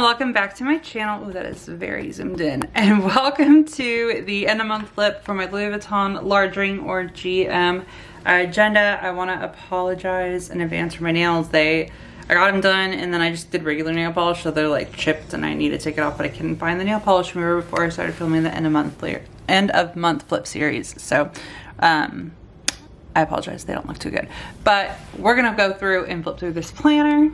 welcome back to my channel. Oh, that is very zoomed in. And welcome to the end of month flip for my Louis Vuitton large ring or GM agenda. I want to apologize in advance for my nails. I got them done and then I just did regular nail polish, so they're like chipped and I need to take it off, but I couldn't find the nail polish remover before I started filming the end of month flip series. So I apologize, they don't look too good, but we're gonna go through and flip through this planner.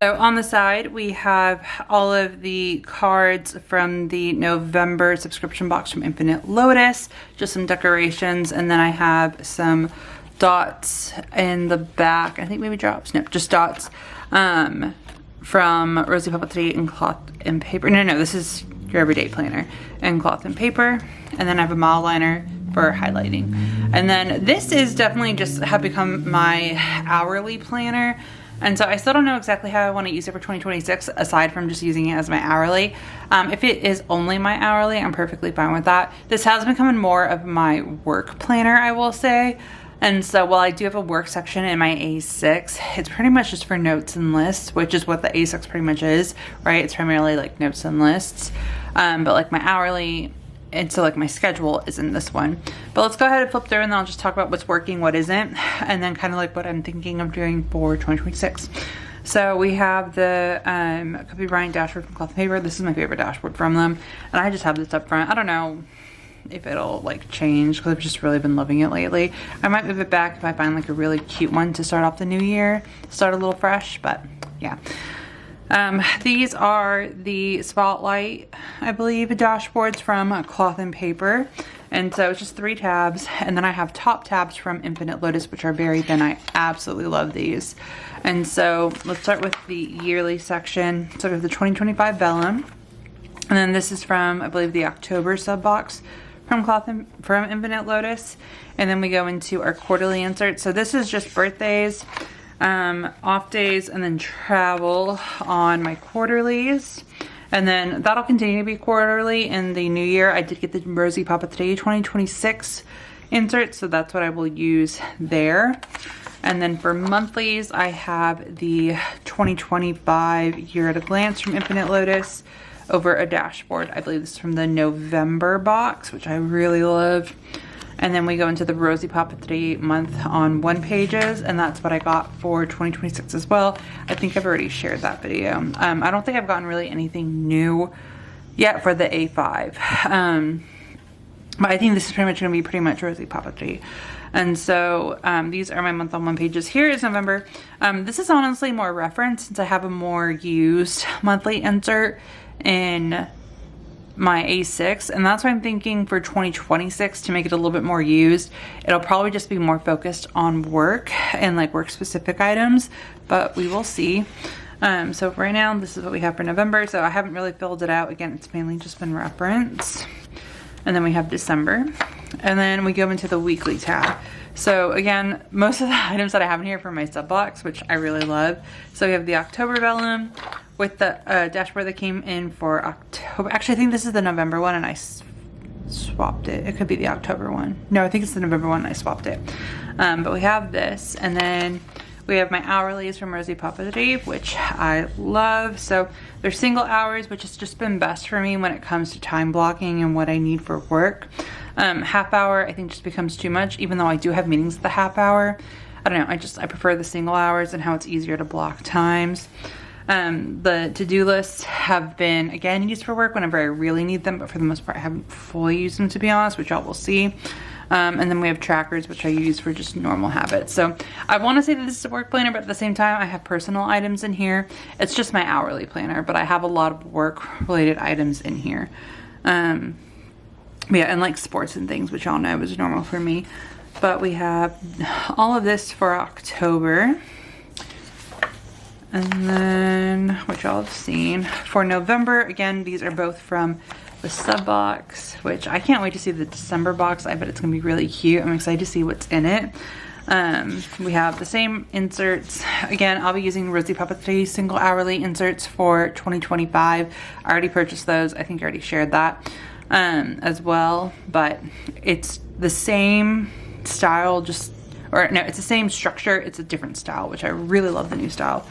So on the side, we have all of the cards from the November subscription box from Infinite Lotus, just some decorations, and then I have some dots in the back. I think maybe drops, no, just dots from ROSIE Papeterie in cloth and paper. No, this is your everyday planner in cloth and paper. And then I have a mile liner for highlighting. And then this is definitely just have become my hourly planner. And so I still don't know exactly how I want to use it for 2026, aside from just using it as my hourly. If it is only my hourly, I'm perfectly fine with that. This has become more of my work planner, I will say. And so while I do have a work section in my A6, it's pretty much just for notes and lists, which is what the A6 pretty much is, right? It's primarily like notes and lists. But like my hourly, and so like my schedule is in this one. But let's go ahead and flip through and then I'll just talk about what's working, what isn't, and then kind of like what I'm thinking of doing for 2026. So we have the Kobe Bryant dashboard from Cloth and Paper. This is my favorite dashboard from them. And I just have this up front. I don't know if it'll like change because I've just really been loving it lately. I might move it back if I find like a really cute one to start off the new year, start a little fresh, but yeah. These are the Spotlight, I believe, dashboards from Cloth and Paper. And so it's just 3 tabs. And then I have top tabs from Infinite Lotus, which are very thin. I absolutely love these. And so let's start with the yearly section. So we have the 2025 Vellum. And then this is from, I believe, the October sub box from from Infinite Lotus. And then we go into our quarterly insert. So this is just birthdays, off days, and then travel on my quarterlies. And then that'll continue to be quarterly in the new year. I did get the ROSIE Papeterie 2026 insert, so that's what I will use there. And then for monthlies, I have the 2025 Year at a Glance from Infinite Lotus over a dashboard. I believe this is from the November box, which I really love. And then we go into the ROSIE Papeterie month on 1 pages, and that's what I got for 2026 as well. I think I've already shared that video. I don't think I've gotten really anything new yet for the A5. But I think this is pretty much going to be pretty much ROSIE Papeterie. And so these are my month on 1 pages. Here is November. This is honestly more reference since I have a more used monthly insert in my A6, and that's why I'm thinking for 2026 to make it a little bit more used. It'll probably just be more focused on work and like work specific items, but we will see. So right now this is what we have for November, so I haven't really filled it out. Again, it's mainly just been reference. And then we have December, and then we go into the weekly tab. So again, most of the items that I have in here for my sub box, which I really love. So we have the October Vellum with the dashboard that came in for October. Actually, I think this is the November one and I swapped it. It could be the October one. No, I think it's the November one and I swapped it. But we have this, and then we have my hourlies from ROSIE Papeterie, which I love. So they're single hours, which has just been best for me when it comes to time blocking and what I need for work. Half hour, I think just becomes too much, even though I do have meetings at the half hour. I don't know, I prefer the single hours and how it's easier to block times. The to-do lists have been, again, used for work whenever I really need them, but for the most part, I haven't fully used them, to be honest, which y'all will see. And then we have trackers, which I use for just normal habits. So I want to say that this is a work planner, but at the same time, I have personal items in here. It's just my hourly planner, but I have a lot of work-related items in here. Yeah, and like sports and things, which y'all know is normal for me. But we have all of this for October. And then, which y'all have seen, for November, again, these are both from the sub box, which I can't wait to see the December box. I bet it's gonna be really cute. I'm excited to see what's in it. We have the same inserts. Again, I'll be using ROSIE Papeterie single hourly inserts for 2025. I already purchased those. I think I already shared that as well, but it's the same style, it's the same structure, it's a different style, which I really love the new style.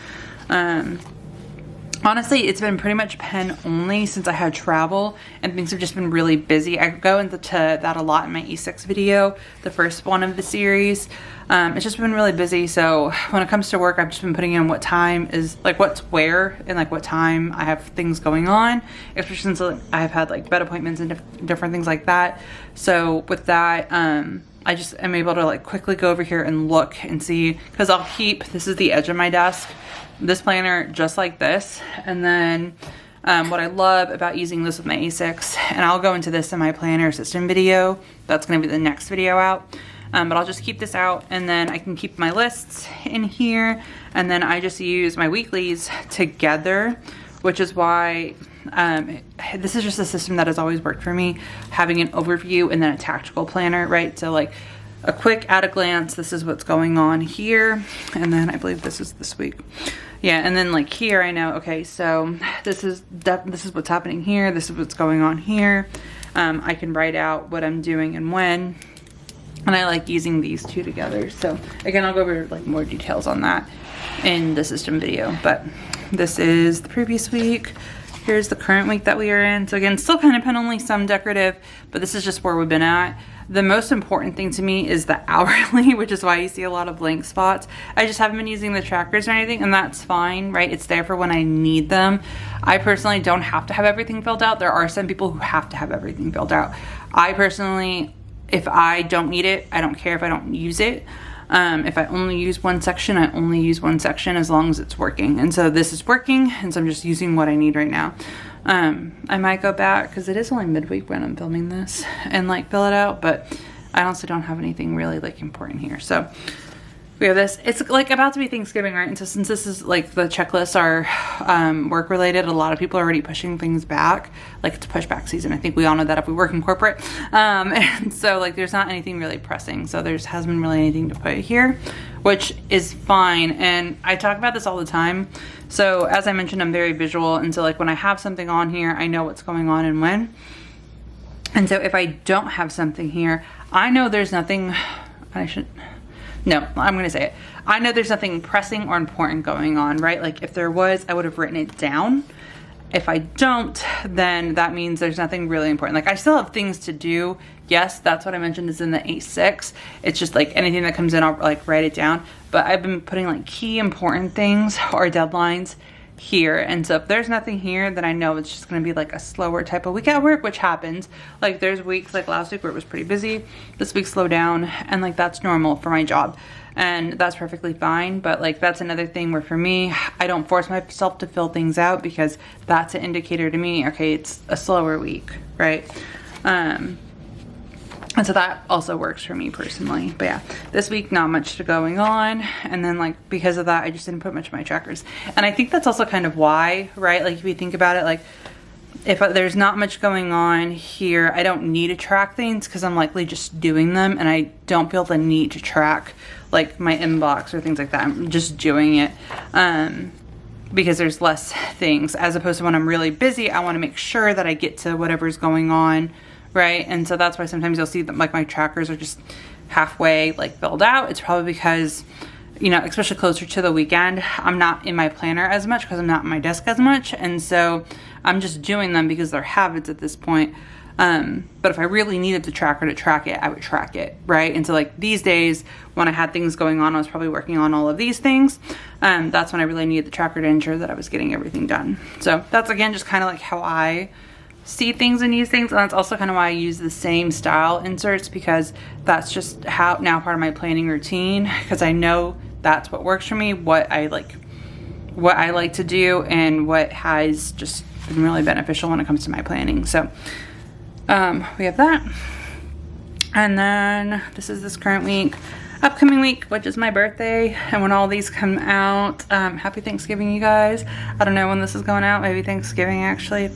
Honestly, it's been pretty much pen only since I had travel, and things have just been really busy. I go into that a lot in my E6 video, the first one of the series. It's just been really busy, so when it comes to work, I've just been putting in what time is, like what's where and like what time I have things going on, especially since I've had like bed appointments and different things like that. So with that, I just am able to like quickly go over here and look and see, because I'll keep, this is the edge of my desk, this planner just like this. And then what I love about using this with my A6, and I'll go into this in my planner system video, that's going to be the next video out, but I'll just keep this out, and then I can keep my lists in here, and then I just use my weeklies together, which is why this is just a system that has always worked for me, having an overview and then a tactical planner, right? So like a quick at a glance, this is what's going on here, and then I believe this is this week. Yeah, and then like here I know, okay, so this is what's happening here, this is what's going on here. I can write out what I'm doing and when, and I like using these two together. So again, I'll go over like more details on that in the system video, but this is the previous week. Here's the current week that we are in. So again, still kind of pen only, some decorative, but this is just where we've been at. The most important thing to me is the hourly, which is why you see a lot of blank spots. I just haven't been using the trackers or anything, and that's fine, right? It's there for when I need them. I personally don't have to have everything filled out. There are some people who have to have everything filled out. I personally, if I don't need it, I don't care if I don't use it. If I only use one section, I only use one section as long as it's working. And so this is working, and so I'm just using what I need right now. I might go back, because it is only midweek when I'm filming this, and like fill it out, but I also don't have anything really like important here. So we have this. It's like about to be Thanksgiving, right? And so since this is like the checklists are work related, a lot of people are already pushing things back. Like it's pushback season. I think we all know that if we work in corporate. And so like there's not anything really pressing. So there hasn't been really anything to put here, which is fine. And I talk about this all the time. So as I mentioned, I'm very visual. And so like when I have something on here, I know what's going on and when. And so if I don't have something here, I know there's nothing, no, I'm gonna say it. I know there's nothing pressing or important going on, right? Like if there was, I would have written it down. If I don't, then that means there's nothing really important. Like I still have things to do. Yes, that's what I mentioned is in the A6. It's just like anything that comes in, I'll like write it down. But I've been putting like key important things or deadlines here. And so if there's nothing here, then I know it's just gonna be like a slower type of week at work, which happens. Like there's weeks like last week where it was pretty busy. This week slowed down, and like that's normal for my job. And that's perfectly fine. But like that's another thing where for me, I don't force myself to fill things out, because that's an indicator to me, okay, it's a slower week, right? And so that also works for me personally. But yeah, this week, not much going on. And then like, because of that, I just didn't put much of my trackers. And I think that's also kind of why, right? Like if you think about it, like if there's not much going on here, I don't need to track things because I'm likely just doing them, and I don't feel the need to track like my inbox or things like that. I'm just doing it because there's less things, as opposed to when I'm really busy, I want to make sure that I get to whatever's going on, right? And so that's why sometimes you'll see that like my trackers are just halfway like filled out. It's probably because, you know, especially closer to the weekend, I'm not in my planner as much because I'm not in my desk as much. And so I'm just doing them because they're habits at this point. But if I really needed the tracker to track it, I would track it, right? And so like these days when I had things going on, I was probably working on all of these things. That's when I really needed the tracker to ensure that I was getting everything done. So that's again, just kind of like how I see things and use things. And that's also kind of why I use the same style inserts, because that's just how now part of my planning routine, because I know that's what works for me, what I like to do, and what has just been really beneficial when it comes to my planning. So we have that. And then this is this current week. Upcoming week, which is my birthday, and when all these come out, happy Thanksgiving, you guys. I don't know when this is going out, maybe Thanksgiving actually.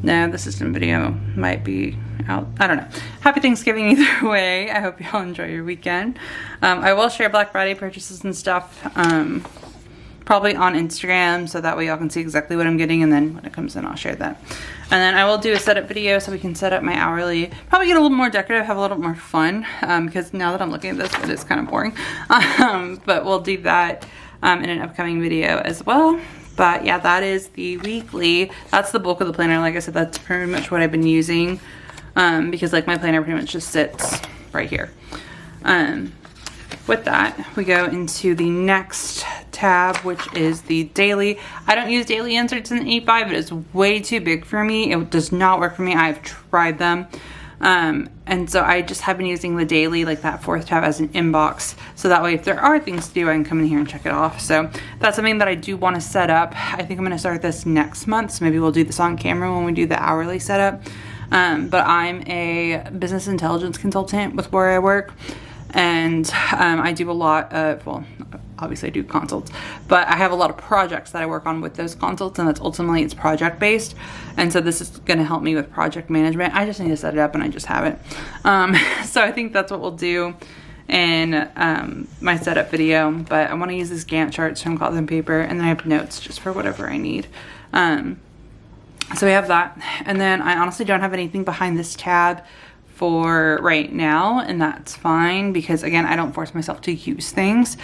No, the system video might be out, I don't know. Happy Thanksgiving either way. I hope y'all enjoy your weekend. I will share Black Friday purchases and stuff probably on Instagram, so that way y'all can see exactly what I'm getting, and then when it comes in I'll share that. And then I will do a setup video so we can set up my hourly, probably get a little more decorative, have a little more fun, because now that I'm looking at this, it is kind of boring. But we'll do that in an upcoming video as well. But yeah, that is the weekly. That's the bulk of the planner. Like I said, that's pretty much what I've been using, because like my planner pretty much just sits right here. With that, we go into the next tab, which is the daily. I don't use daily inserts in the 8x, but it's way too big for me. It does not work for me. I've tried them. And so I just have been using the daily, like that 4th tab, as an inbox. So that way, if there are things to do, I can come in here and check it off. So that's something that I do want to set up. I think I'm going to start this next month. So maybe we'll do this on camera when we do the hourly setup. But I'm a business intelligence consultant with where I work. And I do a lot of, well, obviously I do consults, but I have a lot of projects that I work on with those consults, and that's ultimately, it's project based. And so this is going to help me with project management. I just need to set it up, and I just haven't. So I think that's what we'll do in my setup video. But I want to use this Gantt charts from cloth and paper, and then I have notes just for whatever I need. So we have that, and then I honestly don't have anything behind this tab for right now, and that's fine because again, I don't force myself to use things.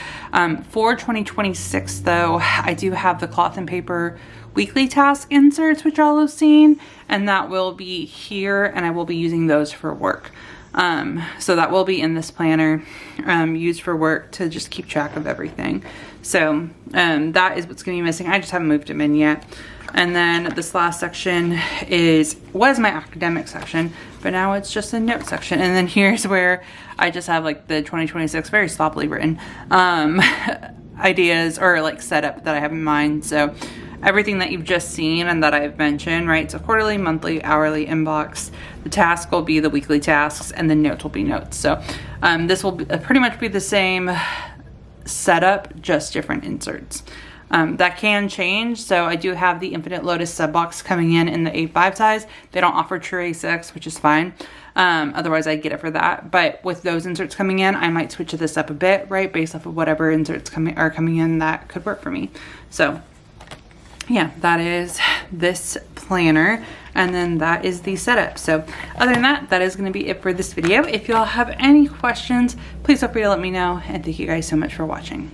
For 2026 though, I do have the cloth and paper weekly task inserts, which y'all have seen, and that will be here, and I will be using those for work. So that will be in this planner, used for work to just keep track of everything. So that is what's gonna be missing. I just haven't moved them in yet. And then this last section was my academic section, but now it's just a note section. And then here's where I just have like the 2026, very sloppily written, ideas or like setup that I have in mind. So everything that you've just seen and that I've mentioned, right? So quarterly, monthly, hourly, inbox. The task will be the weekly tasks, and the notes will be notes. So this will pretty much be the same setup, just different inserts. That can change. So I do have the Infinite Lotus sub box coming in the 8x size. They don't offer true A6, which is fine. Otherwise I'd get it for that. But with those inserts coming in, I might switch this up a bit, right? Based off of whatever inserts are coming in that could work for me. So yeah, that is this planner, and then that is the setup. So other than that, that is going to be it for this video. If y'all have any questions, please feel free to let me know, and thank you guys so much for watching.